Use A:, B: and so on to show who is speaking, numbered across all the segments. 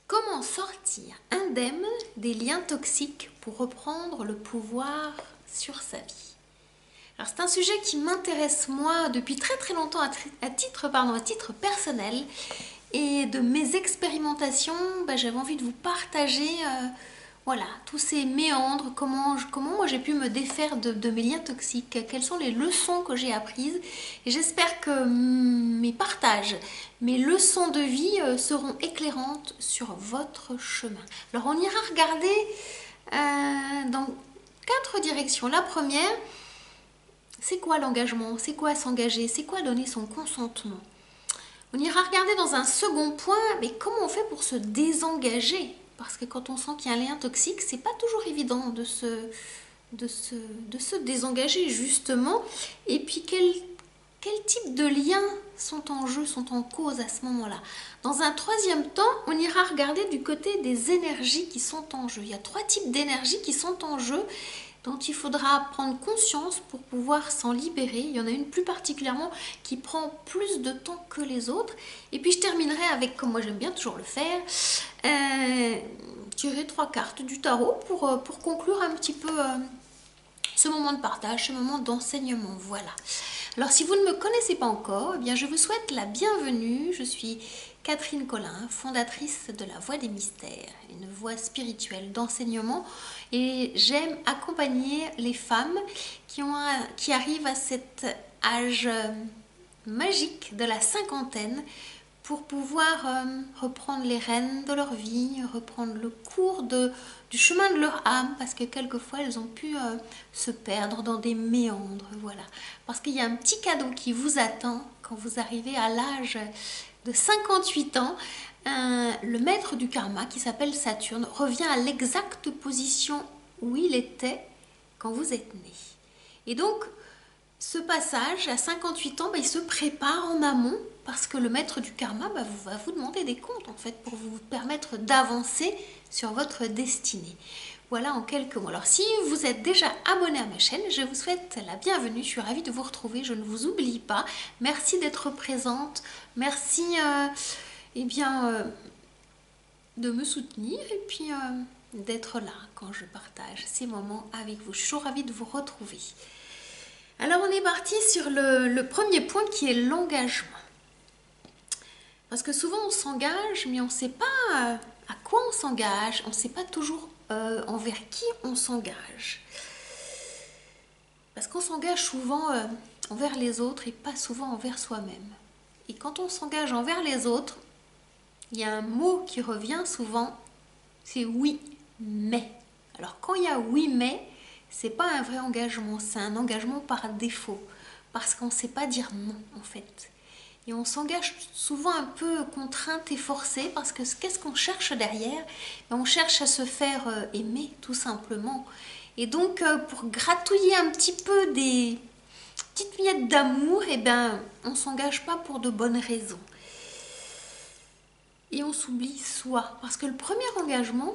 A: Comment sortir indemne des liens toxiques pour reprendre le pouvoir sur sa vie? Alors c'est un sujet qui m'intéresse moi depuis très très longtemps à titre personnel, et de mes expérimentations, j'avais envie de vous partager voilà, tous ces méandres, comment moi j'ai pu me défaire de mes liens toxiques, quelles sont les leçons que j'ai apprises. Et j'espère que mes partages, mes leçons de vie seront éclairantes sur votre chemin. Alors on ira regarder dans 4 directions. La première, c'est quoi l'engagement? C'est quoi s'engager? C'est quoi donner son consentement? On ira regarder dans un second point, mais comment on fait pour se désengager? Parce que quand on sent qu'il y a un lien toxique, c'est pas toujours évident de se désengager justement. Et puis quel type de liens sont en jeu, sont en cause à ce moment-là? Dans un troisième temps, on ira regarder du côté des énergies qui sont en jeu. Il y a 3 types d'énergies qui sont en jeu, dont il faudra prendre conscience pour pouvoir s'en libérer. Il y en a une plus particulièrement qui prend plus de temps que les autres. Et puis je terminerai avec, comme moi j'aime bien toujours le faire, tirer 3 cartes du tarot pour conclure un petit peu ce moment de partage, ce moment d'enseignement. Voilà. Alors si vous ne me connaissez pas encore, eh bien, je vous souhaite la bienvenue. Je suis Catherine Collin, fondatrice de la Voie des Mystères, une voie spirituelle d'enseignement, et j'aime accompagner les femmes qui arrivent à cet âge magique de la cinquantaine pour pouvoir reprendre les rênes de leur vie, reprendre le cours du chemin de leur âme, parce que quelquefois elles ont pu se perdre dans des méandres, voilà. Parce qu'il y a un petit cadeau qui vous attend quand vous arrivez à l'âge de 58 ans. Le maître du karma, qui s'appelle Saturne, revient à l'exacte position où il était quand vous êtes né. Et donc, ce passage à 58 ans, il se prépare en amont, parce que le maître du karma va vous demander des comptes en fait pour vous permettre d'avancer sur votre destinée. Voilà en quelques mots. Alors si vous êtes déjà abonné à ma chaîne, je vous souhaite la bienvenue. Je suis ravie de vous retrouver. Je ne vous oublie pas. Merci d'être présente. Merci de me soutenir, et puis d'être là quand je partage ces moments avec vous. Je suis toujours ravie de vous retrouver. Alors on est parti sur le premier point, qui est l'engagement. Parce que souvent on s'engage, mais on ne sait pas à quoi on s'engage, on ne sait pas toujours envers qui on s'engage. Parce qu'on s'engage souvent envers les autres et pas souvent envers soi-même. Et quand on s'engage envers les autres, il y a un mot qui revient souvent, c'est oui, mais. Alors quand il y a oui, mais, c'est pas un vrai engagement, c'est un engagement par défaut. Parce qu'on ne sait pas dire non en fait. Et on s'engage souvent un peu contrainte et forcée, parce que qu'est-ce qu'on cherche derrière? On cherche à se faire aimer, tout simplement. Et donc, pour gratouiller un petit peu des petites miettes d'amour, on ne s'engage pas pour de bonnes raisons. Et on s'oublie soi. Parce que le premier engagement,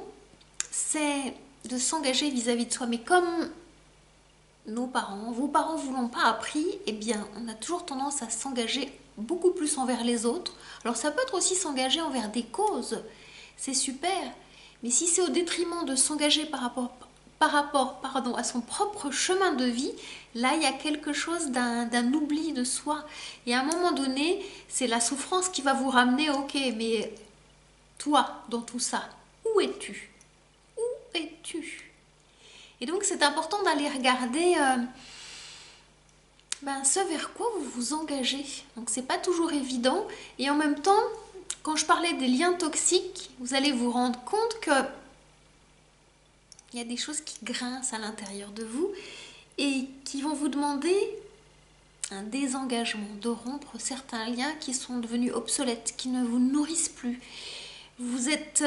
A: c'est de s'engager vis-à-vis de soi. Mais comme vos parents vous l'ont pas appris, on a toujours tendance à s'engager beaucoup plus envers les autres. Alors ça peut être aussi s'engager envers des causes, c'est super, mais si c'est au détriment de s'engager par rapport à son propre chemin de vie, là il y a quelque chose d'un oubli de soi. Et à un moment donné, c'est la souffrance qui va vous ramener, ok, mais toi, dans tout ça, où es-tu? Où es-tu? Et donc c'est important d'aller regarder ce vers quoi vous vous engagez. Donc c'est pas toujours évident. Et en même temps, quand je parlais des liens toxiques, vous allez vous rendre compte que il y a des choses qui grincent à l'intérieur de vous et qui vont vous demander un désengagement, de rompre certains liens qui sont devenus obsolètes, qui ne vous nourrissent plus. Vous êtes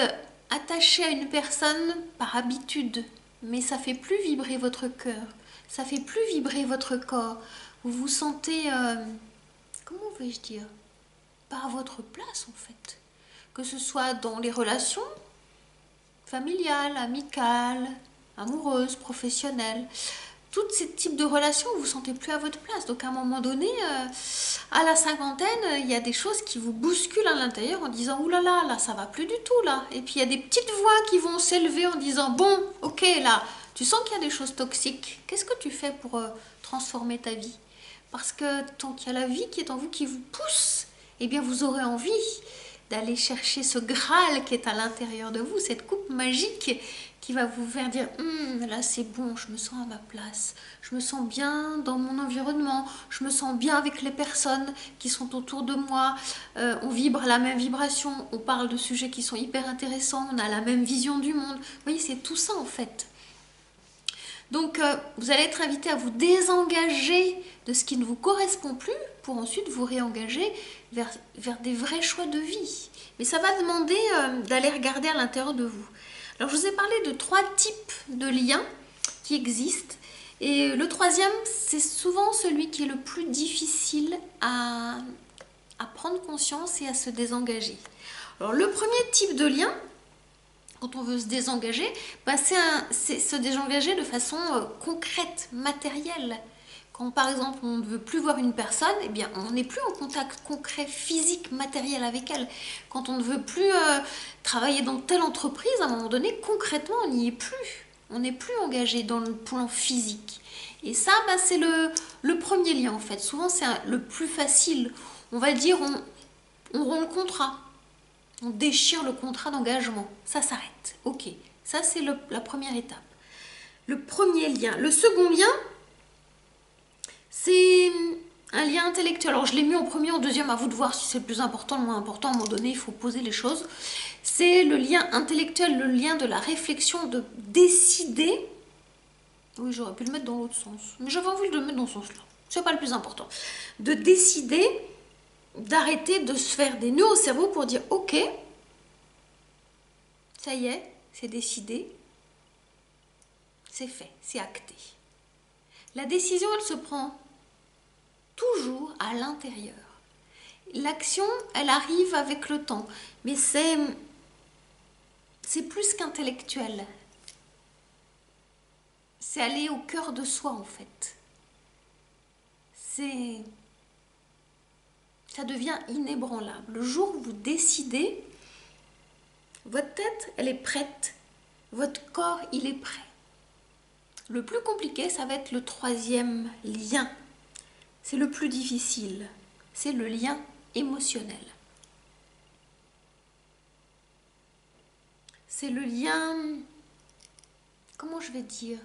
A: attaché à une personne par habitude, mais ça fait plus vibrer votre cœur, ça fait plus vibrer votre corps. Vous vous sentez, comment vais-je dire, pas à votre place en fait. Que ce soit dans les relations familiales, amicales, amoureuses, professionnelles, tous ces types de relations, vous ne vous sentez plus à votre place. Donc à un moment donné, à la cinquantaine, il y a des choses qui vous bousculent à l'intérieur en disant « Ouh là là, là, ça va plus du tout, là ». Et puis il y a des petites voix qui vont s'élever en disant « Bon, ok, là, tu sens qu'il y a des choses toxiques. Qu'est-ce que tu fais pour transformer ta vie ?» Parce que tant qu'il y a la vie qui est en vous, qui vous pousse, eh bien vous aurez envie d'aller chercher ce Graal qui est à l'intérieur de vous, cette coupe magique qui va vous faire dire là c'est bon, je me sens à ma place, je me sens bien dans mon environnement, je me sens bien avec les personnes qui sont autour de moi, on vibre la même vibration, on parle de sujets qui sont hyper intéressants, on a la même vision du monde. Vous voyez, c'est tout ça en fait. Donc vous allez être invité à vous désengager de ce qui ne vous correspond plus pour ensuite vous réengager vers des vrais choix de vie. Mais ça va demander d'aller regarder à l'intérieur de vous. Alors je vous ai parlé de 3 types de liens qui existent. Et le troisième, c'est souvent celui qui est le plus difficile à prendre conscience et à se désengager. Alors le premier type de lien, quand on veut se désengager, c'est se désengager de façon concrète, matérielle. Quand par exemple on ne veut plus voir une personne, eh bien on n'est plus en contact concret, physique, matériel avec elle. Quand on ne veut plus travailler dans telle entreprise, à un moment donné, concrètement on n'y est plus. On n'est plus engagé dans le plan physique. Et ça, c'est le premier lien en fait. Souvent c'est le plus facile. On va dire, on rompt le contrat. On déchire le contrat d'engagement. Ça s'arrête. Ok. Ça, c'est la première étape. Le premier lien. Le second lien, c'est un lien intellectuel. Alors, je l'ai mis en premier, en deuxième, à vous de voir si c'est le plus important, le moins important. À un moment donné, il faut poser les choses. C'est le lien intellectuel, le lien de la réflexion, de décider. Oui, j'aurais pu le mettre dans l'autre sens. Mais j'avais envie de le mettre dans ce sens-là. C'est pas le plus important. De décider d'arrêter de se faire des nœuds au cerveau pour dire ok, ça y est, c'est décidé, c'est fait, c'est acté. La décision, elle se prend toujours à l'intérieur. L'action, elle arrive avec le temps, mais c'est plus qu'intellectuel. C'est aller au cœur de soi en fait. Ça devient inébranlable. Le jour où vous décidez, votre tête, elle est prête. Votre corps, il est prêt. Le plus compliqué, ça va être le troisième lien. C'est le plus difficile. C'est le lien émotionnel. C'est le lien... Comment je vais dire ?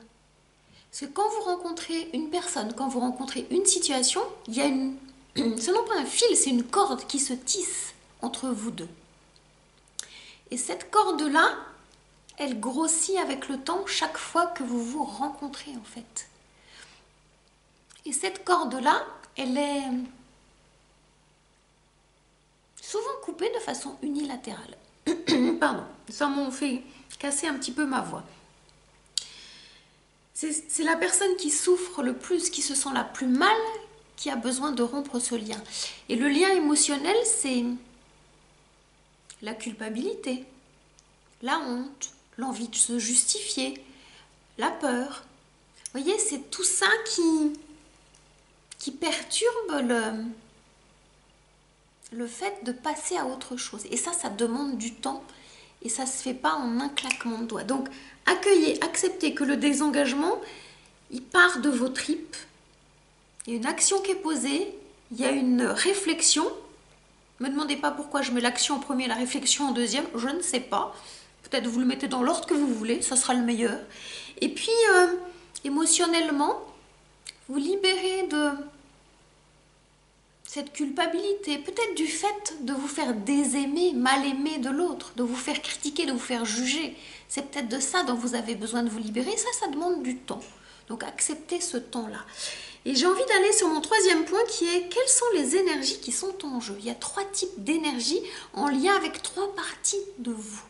A: Parce que quand vous rencontrez une personne, quand vous rencontrez une situation, il y a une... Ce n'est pas un fil, c'est une corde qui se tisse entre vous deux. Et cette corde-là, elle grossit avec le temps chaque fois que vous vous rencontrez en fait. Et cette corde-là, elle est souvent coupée de façon unilatérale. Pardon, ça m'a fait casser un petit peu ma voix. C'est la personne qui souffre le plus, qui se sent la plus mal, qui a besoin de rompre ce lien. Et le lien émotionnel, c'est la culpabilité, la honte, l'envie de se justifier, la peur. Vous voyez, c'est tout ça qui perturbe le fait de passer à autre chose. Et ça demande du temps et ça ne se fait pas en un claquement de doigts. Donc, accueillez, acceptez que le désengagement, il part de vos tripes. Il y a une action qui est posée, il y a une réflexion. Ne me demandez pas pourquoi je mets l'action en premier et la réflexion en deuxième, je ne sais pas. Peut-être vous le mettez dans l'ordre que vous voulez, ça sera le meilleur. Et puis, émotionnellement, vous libérez de cette culpabilité, peut-être du fait de vous faire désaimer, mal aimer de l'autre, de vous faire critiquer, de vous faire juger. C'est peut-être de ça dont vous avez besoin de vous libérer. Ça demande du temps. Donc, acceptez ce temps-là. Et j'ai envie d'aller sur mon troisième point qui est quelles sont les énergies qui sont en jeu. Il y a 3 types d'énergie en lien avec 3 parties de vous.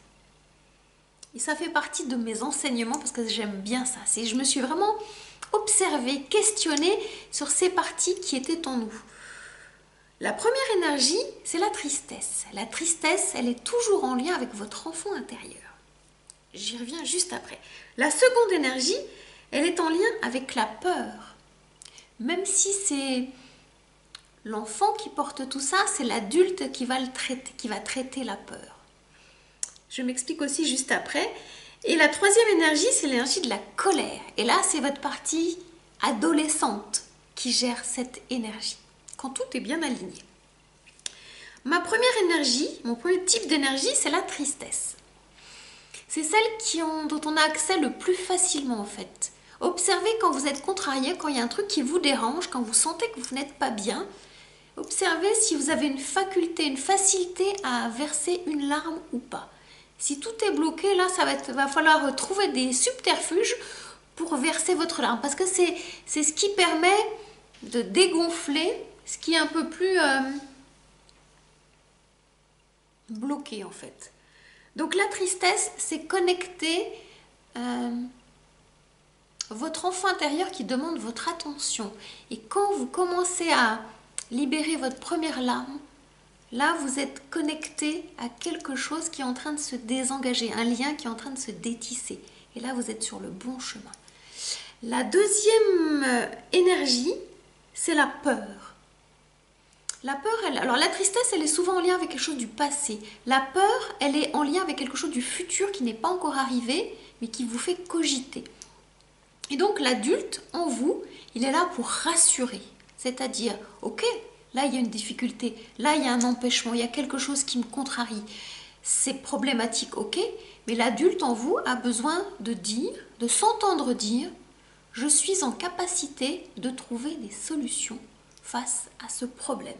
A: Et ça fait partie de mes enseignements parce que j'aime bien ça. Je me suis vraiment observée, questionnée sur ces parties qui étaient en nous. La première énergie, c'est la tristesse. La tristesse, elle est toujours en lien avec votre enfant intérieur. J'y reviens juste après. La seconde énergie, elle est en lien avec la peur. Même si c'est l'enfant qui porte tout ça, c'est l'adulte qui va le traiter, qui va traiter la peur. Je m'explique aussi juste après. Et la troisième énergie, c'est l'énergie de la colère. Et là, c'est votre partie adolescente qui gère cette énergie, quand tout est bien aligné. Ma première énergie, mon premier type d'énergie, c'est la tristesse. C'est celle dont on a accès le plus facilement en fait. Observez quand vous êtes contrarié, quand il y a un truc qui vous dérange, quand vous sentez que vous n'êtes pas bien. Observez si vous avez une faculté, une facilité à verser une larme ou pas. Si tout est bloqué, là, va falloir trouver des subterfuges pour verser votre larme. Parce que c'est ce qui permet de dégonfler ce qui est un peu plus bloqué en fait. Donc la tristesse, c'est connecter votre enfant intérieur qui demande votre attention. Et quand vous commencez à libérer votre première larme, là, vous êtes connecté à quelque chose qui est en train de se désengager, un lien qui est en train de se détisser. Et là, vous êtes sur le bon chemin. La deuxième énergie, c'est la peur. La peur, alors la tristesse, elle est souvent en lien avec quelque chose du passé. La peur, elle est en lien avec quelque chose du futur qui n'est pas encore arrivé, mais qui vous fait cogiter. Et donc, l'adulte, en vous, il est là pour rassurer. C'est-à-dire, ok, là, il y a une difficulté, là, il y a un empêchement, il y a quelque chose qui me contrarie. C'est problématique, ok, mais l'adulte en vous a besoin de dire, de s'entendre dire, je suis en capacité de trouver des solutions face à ce problème.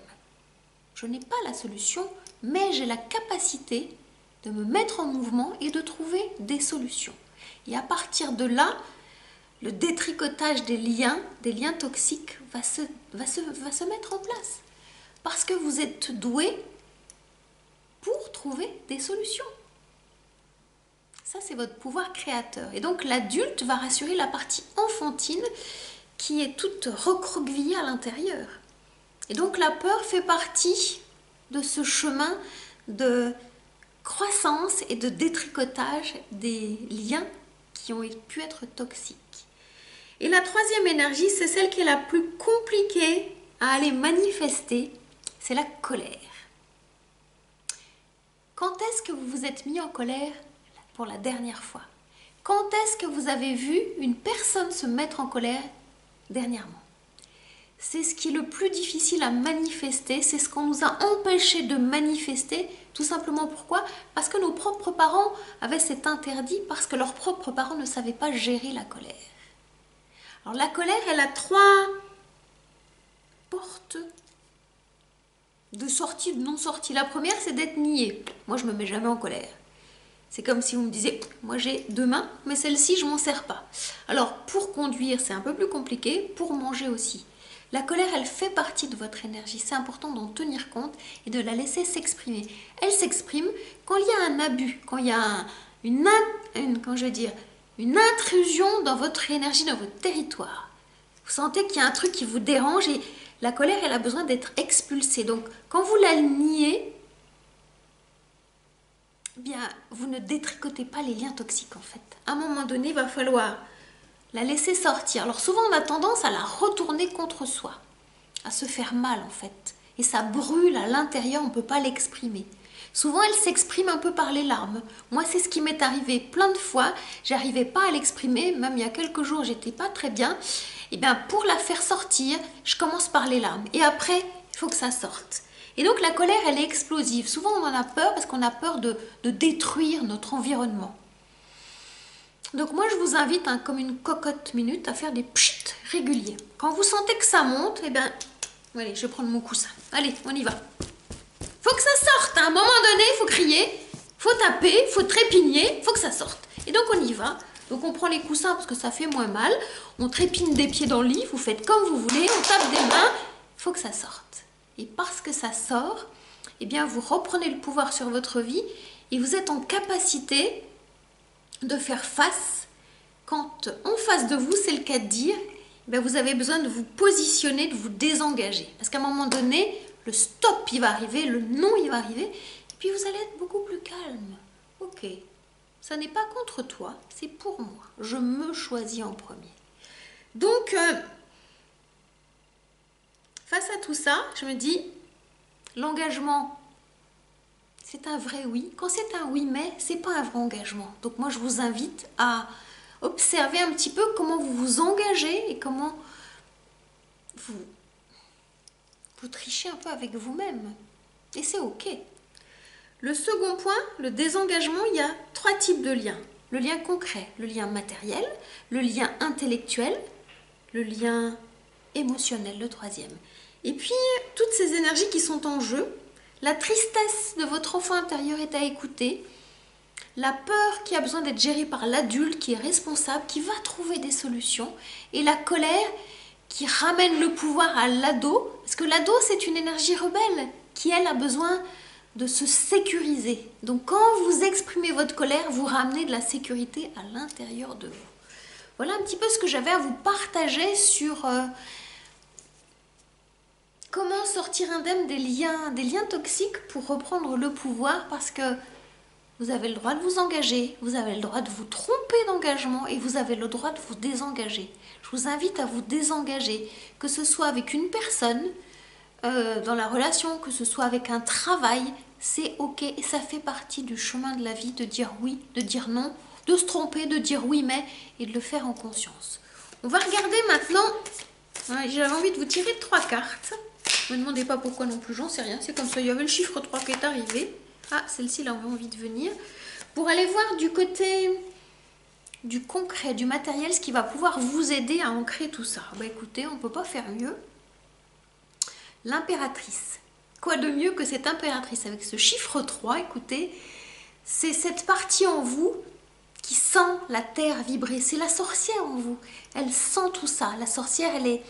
A: Je n'ai pas la solution, mais j'ai la capacité de me mettre en mouvement et de trouver des solutions. Et à partir de là, le détricotage des liens toxiques va se mettre en place. Parce que vous êtes doué pour trouver des solutions. Ça, c'est votre pouvoir créateur. Et donc, l'adulte va rassurer la partie enfantine qui est toute recroquevillée à l'intérieur. Et donc, la peur fait partie de ce chemin de croissance et de détricotage des liens qui ont pu être toxiques. Et la troisième énergie, c'est celle qui est la plus compliquée à aller manifester, c'est la colère. Quand est-ce que vous vous êtes mis en colère pour la dernière fois? Quand est-ce que vous avez vu une personne se mettre en colère dernièrement? C'est ce qui est le plus difficile à manifester, c'est ce qu'on nous a empêché de manifester, tout simplement pourquoi? Parce que nos propres parents avaient cet interdit, parce que leurs propres parents ne savaient pas gérer la colère. Alors la colère, elle a 3 portes de sortie, de non-sortie. La première, c'est d'être nié. Moi, je ne me mets jamais en colère. C'est comme si vous me disiez, moi j'ai 2 mains, mais celle-ci, je ne m'en sers pas. Alors, pour conduire, c'est un peu plus compliqué, pour manger aussi. La colère, elle fait partie de votre énergie. C'est important d'en tenir compte et de la laisser s'exprimer. Elle s'exprime quand il y a un abus, quand il y a une intrusion dans votre énergie, dans votre territoire. Vous sentez qu'il y a un truc qui vous dérange et la colère, elle a besoin d'être expulsée. Donc, quand vous la niez, eh bien, vous ne détricotez pas les liens toxiques en fait. À un moment donné, il va falloir la laisser sortir. Alors souvent, on a tendance à la retourner contre soi, à se faire mal en fait. Et ça brûle à l'intérieur, on ne peut pas l'exprimer. Souvent, elle s'exprime un peu par les larmes. Moi, c'est ce qui m'est arrivé plein de fois. J'arrivais pas à l'exprimer, même il y a quelques jours, j'étais pas très bien. Et bien, pour la faire sortir, je commence par les larmes. Et après, il faut que ça sorte. Et donc, la colère, elle est explosive. Souvent, on en a peur parce qu'on a peur de détruire notre environnement. Donc moi, je vous invite, comme une cocotte minute, à faire des pchit réguliers. Quand vous sentez que ça monte, eh bien, allez, je vais prendre mon coussin. Allez, on y va. Faut que ça sorte. À un moment donné, il faut crier, faut taper, faut trépigner, faut que ça sorte. Et donc, on y va. Donc, on prend les coussins parce que ça fait moins mal. On trépigne des pieds dans le lit, vous faites comme vous voulez, on tape des mains. Il faut que ça sorte. Et parce que ça sort, eh bien, vous reprenez le pouvoir sur votre vie et vous êtes en capacité de faire face quand en face de vous, c'est le cas de dire, ben vous avez besoin de vous positionner, de vous désengager. Parce qu'à un moment donné, le stop, il va arriver, le non, il va arriver, et puis vous allez être beaucoup plus calme. Ok, ça n'est pas contre toi, c'est pour moi. Je me choisis en premier. Donc, face à tout ça, je me dis, l'engagement, c'est un vrai oui. Quand c'est un oui, mais c'est pas un vrai engagement. Donc moi, je vous invite à observer un petit peu comment vous vous engagez et comment vous trichez un peu avec vous-même. Et c'est ok. Le second point, le désengagement, il y a 3 types de liens. Le lien concret, le lien matériel, le lien intellectuel, le lien émotionnel, le troisième. Et puis, toutes ces énergies qui sont en jeu, la tristesse de votre enfant intérieur est à écouter, la peur qui a besoin d'être gérée par l'adulte qui est responsable, qui va trouver des solutions, et la colère qui ramène le pouvoir à l'ado, parce que l'ado c'est une énergie rebelle qui elle a besoin de se sécuriser. Donc quand vous exprimez votre colère, vous ramenez de la sécurité à l'intérieur de vous. Voilà un petit peu ce que j'avais à vous partager sur comment sortir indemne des liens toxiques pour reprendre le pouvoir, parce que vous avez le droit de vous engager, vous avez le droit de vous tromper d'engagement et vous avez le droit de vous désengager. Je vous invite à vous désengager, que ce soit avec une personne, dans la relation, que ce soit avec un travail, c'est ok et ça fait partie du chemin de la vie de dire oui, de dire non, de se tromper, de dire oui mais et de le faire en conscience. On va regarder maintenant, j'avais envie de vous tirer 3 cartes. Ne me demandez pas pourquoi non plus, j'en sais rien, c'est comme ça, il y avait le chiffre 3 qui est arrivé. Ah, celle-ci, là, on a envie de venir. Pour aller voir du côté du concret, du matériel, ce qui va pouvoir vous aider à ancrer tout ça. Bah écoutez, on ne peut pas faire mieux. L'impératrice. Quoi de mieux que cette impératrice avec ce chiffre 3, écoutez, c'est cette partie en vous qui sent la terre vibrer. C'est la sorcière en vous. Elle sent tout ça. La sorcière, elle est...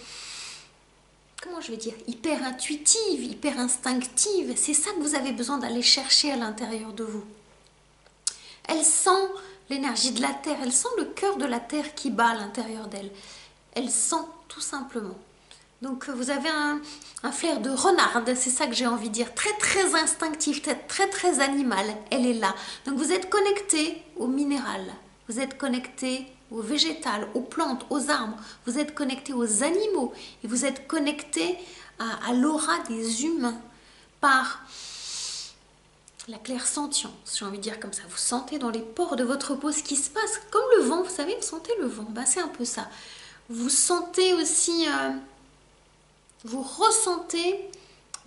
A: comment je vais dire, hyper intuitive, hyper instinctive. C'est ça que vous avez besoin d'aller chercher à l'intérieur de vous. Elle sent l'énergie de la terre, elle sent le cœur de la terre qui bat à l'intérieur d'elle. Elle sent tout simplement. Donc vous avez un flair de renarde, c'est ça que j'ai envie de dire, très très instinctif, très très animal, elle est là. Donc vous êtes connecté au minéral, vous êtes connecté au végétal, aux plantes, aux arbres, vous êtes connecté aux animaux et vous êtes connecté à l'aura des humains par la clairsentience, j'ai envie de dire comme ça. Vous sentez dans les pores de votre peau ce qui se passe, comme le vent, vous savez, vous sentez le vent, ben, c'est un peu ça. Vous sentez aussi, vous ressentez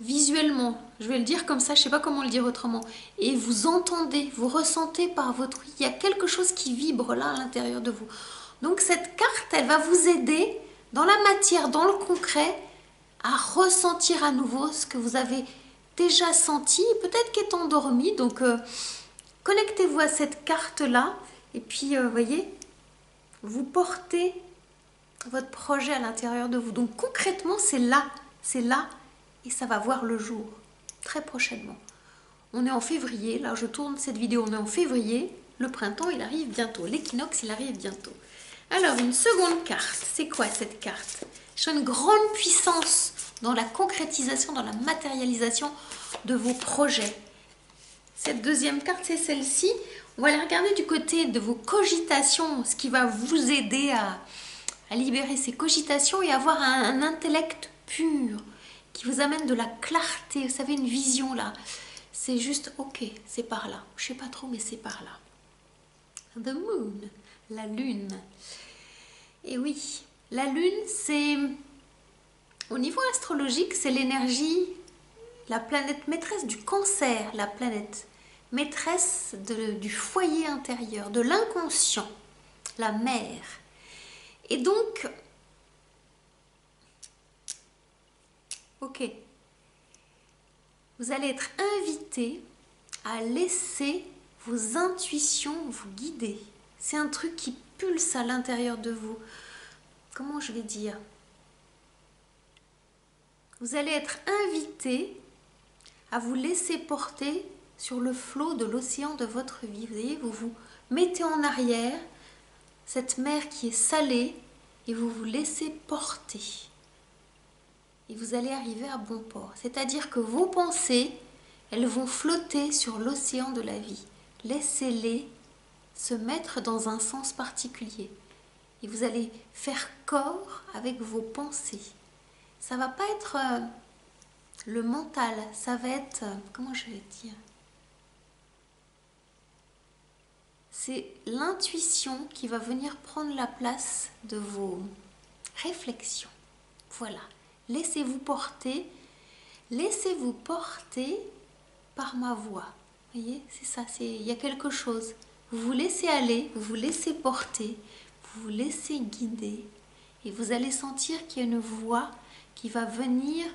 A: visuellement, je vais le dire comme ça, je ne sais pas comment le dire autrement, et vous entendez, vous ressentez par votre... il y a quelque chose qui vibre là à l'intérieur de vous. Donc cette carte, elle va vous aider dans la matière, dans le concret, à ressentir à nouveau ce que vous avez déjà senti, peut-être qui est endormi. Donc connectez-vous à cette carte-là, et puis voyez, vous portez votre projet à l'intérieur de vous. Donc concrètement, c'est là, et ça va voir le jour très prochainement. On est en février, là je tourne cette vidéo, on est en février, le printemps il arrive bientôt, l'équinoxe il arrive bientôt. Alors une seconde carte, c'est quoi cette carte? J'ai une grande puissance dans la concrétisation, dans la matérialisation de vos projets. Cette deuxième carte, c'est celle-ci. On va aller regarder du côté de vos cogitations, ce qui va vous aider à libérer ces cogitations et avoir un intellect pur qui vous amène de la clarté, vous savez, une vision là. C'est juste, ok, c'est par là. Je sais pas trop, mais c'est par là. The moon, la lune. Et oui, la lune, c'est... au niveau astrologique, c'est l'énergie, la planète maîtresse du cancer, la planète maîtresse du foyer intérieur, de l'inconscient, la mère. Et donc, ok, vous allez être invité à laisser vos intuitions vous guider. C'est un truc qui pulse à l'intérieur de vous. Comment je vais dire? Vous allez être invité à vous laisser porter sur le flot de l'océan de votre vie. Vous voyez, vous vous mettez en arrière, cette mer qui est salée, et vous vous laissez porter. Et vous allez arriver à bon port. C'est-à-dire que vos pensées, elles vont flotter sur l'océan de la vie. Laissez-les se mettre dans un sens particulier. et vous allez faire corps avec vos pensées. Ça va pas être le mental, ça va être, comment je vais dire, c'est l'intuition qui va venir prendre la place de vos réflexions. Voilà, laissez-vous porter par ma voix. Vous voyez, c'est ça, il y a quelque chose. Vous vous laissez aller, vous vous laissez porter, vous vous laissez guider et vous allez sentir qu'il y a une voix qui va venir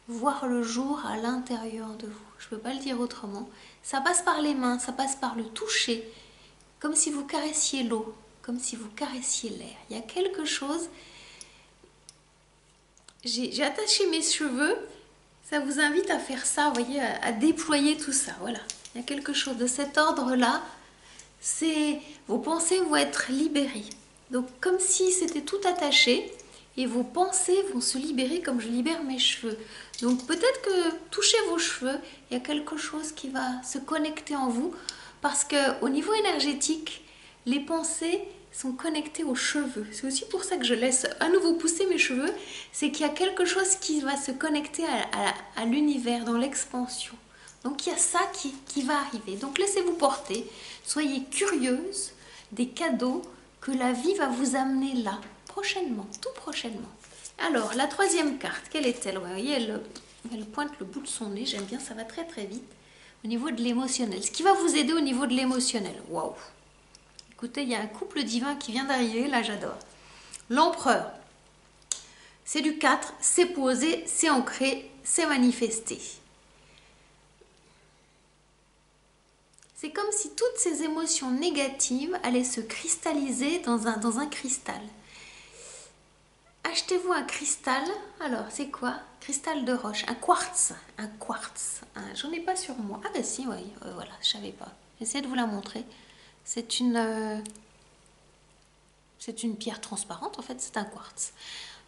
A: voir le jour à l'intérieur de vous. Je ne peux pas le dire autrement. Ça passe par les mains, ça passe par le toucher, comme si vous caressiez l'eau, comme si vous caressiez l'air. Il y a quelque chose. J'ai attaché mes cheveux. Ça vous invite à faire ça, vous voyez, à déployer tout ça. Voilà. Il y a quelque chose de cet ordre-là. Vos pensées vont être libérées. Donc, comme si c'était tout attaché. Et vos pensées vont se libérer comme je libère mes cheveux. Donc peut-être que touchez vos cheveux, il y a quelque chose qui va se connecter en vous. Parce qu'au niveau énergétique, les pensées sont connectées aux cheveux. C'est aussi pour ça que je laisse à nouveau pousser mes cheveux. C'est qu'il y a quelque chose qui va se connecter à l'univers, dans l'expansion. Donc il y a ça qui va arriver. Donc laissez-vous porter. Soyez curieuse des cadeaux que la vie va vous amener là. Prochainement, tout prochainement. Alors, la troisième carte, quelle est-elle? Vous voyez, elle pointe le bout de son nez, j'aime bien, ça va très très vite. Au niveau de l'émotionnel, ce qui va vous aider au niveau de l'émotionnel. Waouh! Écoutez, il y a un couple divin qui vient d'arriver, là j'adore. L'empereur, c'est du 4, c'est posé, c'est ancré, c'est manifesté. C'est comme si toutes ces émotions négatives allaient se cristalliser dans un cristal. Achetez-vous un cristal. Alors, c'est quoi? Cristal de roche. Un quartz. Un quartz. J'en ai pas sur moi. Ah ben si, oui. Voilà, je savais pas. J'essaie de vous la montrer. C'est une pierre transparente, en fait. C'est un quartz.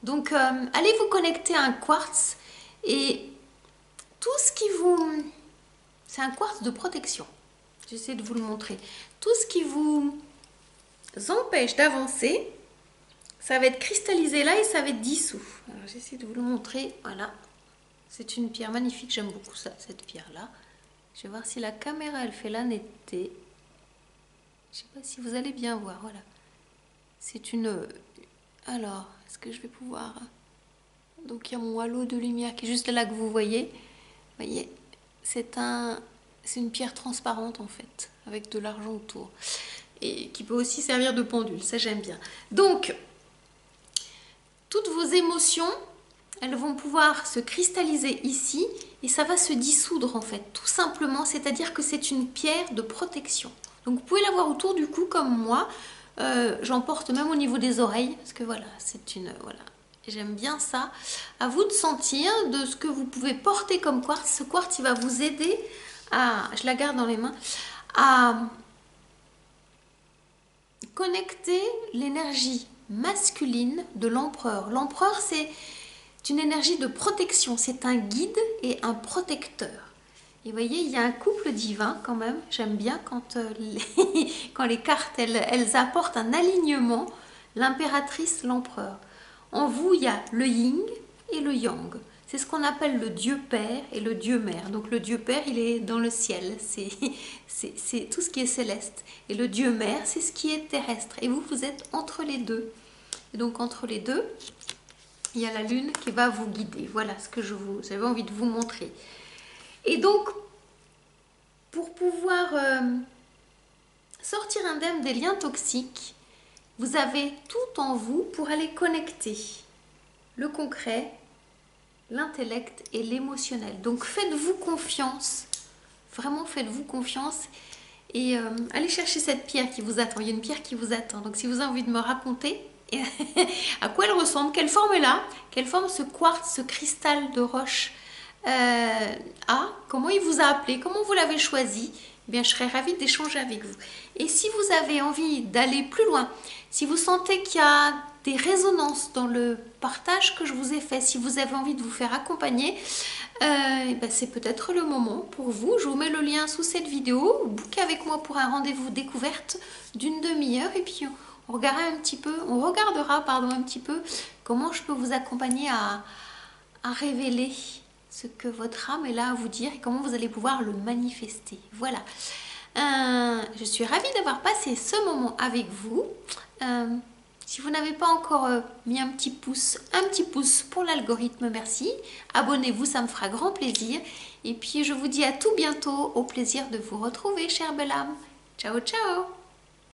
A: Donc, allez vous connecter à un quartz. Et tout ce qui vous... C'est un quartz de protection. J'essaie de vous le montrer. Tout ce qui vous empêche d'avancer... Ça va être cristallisé là et ça va être dissous. Alors j'essaie de vous le montrer. Voilà. C'est une pierre magnifique. J'aime beaucoup ça, cette pierre-là. Je vais voir si la caméra, elle fait la netteté. Je ne sais pas si vous allez bien voir. Voilà. C'est une... Alors, est-ce que je vais pouvoir... Donc il y a mon halo de lumière qui est juste là que vous voyez. Vous voyez, c'est une pierre transparente en fait, avec de l'argent autour. Et qui peut aussi servir de pendule. Ça, j'aime bien. Donc... Toutes vos émotions, elles vont pouvoir se cristalliser ici et ça va se dissoudre en fait, tout simplement. C'est-à-dire que c'est une pierre de protection. Donc vous pouvez l'avoir autour du cou comme moi. J'en porte même au niveau des oreilles parce que voilà, c'est une... Voilà. J'aime bien ça. À vous de sentir de ce que vous pouvez porter comme quartz. Ce quartz, il va vous aider à... Je la garde dans les mains. À connecter l'énergie masculine de l'empereur. L'empereur, c'est une énergie de protection, c'est un guide et un protecteur. Et vous voyez, il y a un couple divin quand même. J'aime bien quand les cartes, elles apportent un alignement. L'impératrice, l'empereur. En vous, il y a le yin et le yang. C'est ce qu'on appelle le Dieu Père et le Dieu Mère. Donc le Dieu Père, il est dans le ciel, c'est tout ce qui est céleste. Et le Dieu Mère, c'est ce qui est terrestre. Et vous, vous êtes entre les deux. Et donc entre les deux, il y a la lune qui va vous guider. Voilà ce que j'avais envie de vous montrer. Et donc, pour pouvoir sortir indemne des liens toxiques, vous avez tout en vous pour aller connecter le concret, l'intellect et l'émotionnel. Donc faites-vous confiance, vraiment faites-vous confiance et allez chercher cette pierre qui vous attend. Il y a une pierre qui vous attend. Donc si vous avez envie de me raconter à quoi elle ressemble, quelle forme elle a, quelle forme ce quartz, ce cristal de roche a, comment il vous a appelé, comment vous l'avez choisi, eh bien je serais ravie d'échanger avec vous. Et si vous avez envie d'aller plus loin, si vous sentez qu'il y a des résonances dans le partage que je vous ai fait, si vous avez envie de vous faire accompagner, ben c'est peut-être le moment pour vous. Je vous mets le lien sous cette vidéo. Bookez avec moi pour un rendez-vous découverte d'une demi-heure et puis on regardera pardon, un petit peu comment je peux vous accompagner à révéler ce que votre âme est là à vous dire et comment vous allez pouvoir le manifester. Voilà. Je suis ravie d'avoir passé ce moment avec vous. Si vous n'avez pas encore mis un petit pouce pour l'algorithme, merci. Abonnez-vous, ça me fera grand plaisir. Et puis je vous dis à tout bientôt, au plaisir de vous retrouver, chère belle âme. Ciao, ciao!